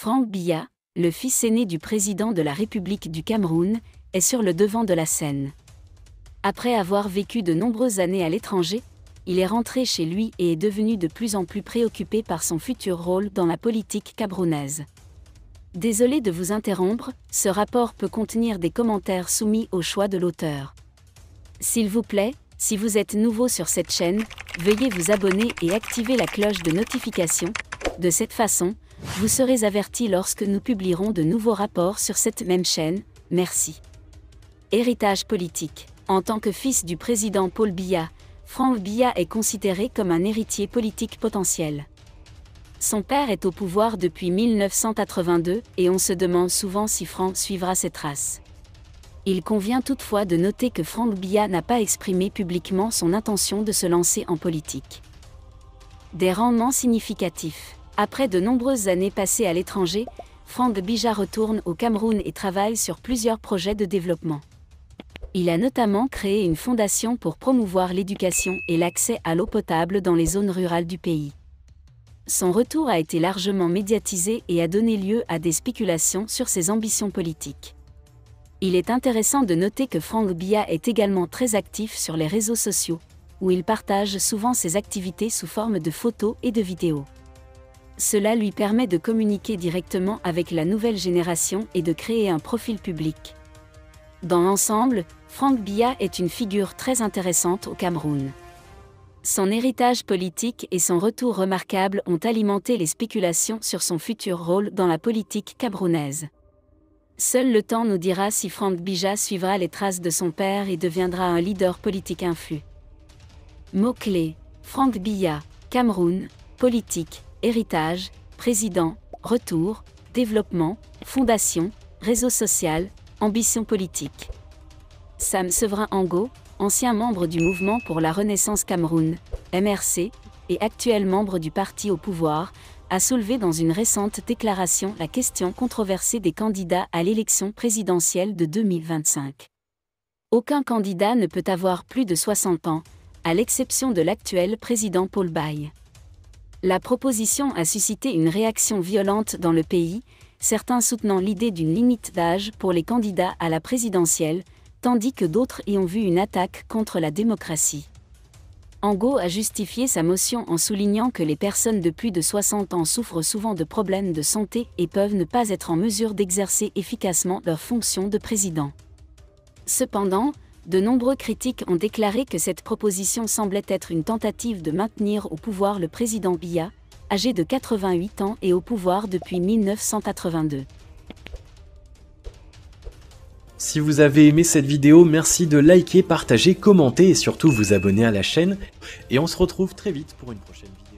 Franck Biya, le fils aîné du président de la République du Cameroun, est sur le devant de la scène. Après avoir vécu de nombreuses années à l'étranger, il est rentré chez lui et est devenu de plus en plus préoccupé par son futur rôle dans la politique camerounaise. Désolé de vous interrompre, ce rapport peut contenir des commentaires soumis au choix de l'auteur. S'il vous plaît, si vous êtes nouveau sur cette chaîne, veuillez vous abonner et activer la cloche de notification. De cette façon, vous serez averti lorsque nous publierons de nouveaux rapports sur cette même chaîne. Merci. Héritage politique. En tant que fils du président Paul Biya, Franck Biya est considéré comme un héritier politique potentiel. Son père est au pouvoir depuis 1982 et on se demande souvent si Franck suivra ses traces. Il convient toutefois de noter que Franck Biya n'a pas exprimé publiquement son intention de se lancer en politique. Des rendements significatifs. Après de nombreuses années passées à l'étranger, Franck Biya retourne au Cameroun et travaille sur plusieurs projets de développement. Il a notamment créé une fondation pour promouvoir l'éducation et l'accès à l'eau potable dans les zones rurales du pays. Son retour a été largement médiatisé et a donné lieu à des spéculations sur ses ambitions politiques. Il est intéressant de noter que Franck Biya est également très actif sur les réseaux sociaux, où il partage souvent ses activités sous forme de photos et de vidéos. Cela lui permet de communiquer directement avec la nouvelle génération et de créer un profil public. Dans l'ensemble, Franck Biya est une figure très intéressante au Cameroun. Son héritage politique et son retour remarquable ont alimenté les spéculations sur son futur rôle dans la politique camerounaise. Seul le temps nous dira si Franck Biya suivra les traces de son père et deviendra un leader politique influent. Mots-clés: Franck Biya, Cameroun, politique, héritage, président, retour, développement, fondation, réseau social, ambition politique. Sam Severin Ango, ancien membre du Mouvement pour la Renaissance Cameroun, MRC, et actuel membre du parti au pouvoir, a soulevé dans une récente déclaration la question controversée des candidats à l'élection présidentielle de 2025. Aucun candidat ne peut avoir plus de 60 ans, à l'exception de l'actuel président Paul Biya. La proposition a suscité une réaction violente dans le pays, certains soutenant l'idée d'une limite d'âge pour les candidats à la présidentielle, tandis que d'autres y ont vu une attaque contre la démocratie. Ango a justifié sa motion en soulignant que les personnes de plus de 60 ans souffrent souvent de problèmes de santé et peuvent ne pas être en mesure d'exercer efficacement leur fonction de président. Cependant, de nombreux critiques ont déclaré que cette proposition semblait être une tentative de maintenir au pouvoir le président Biya, âgé de 88 ans et au pouvoir depuis 1982. Si vous avez aimé cette vidéo, merci de liker, partager, commenter et surtout vous abonner à la chaîne. Et on se retrouve très vite pour une prochaine vidéo.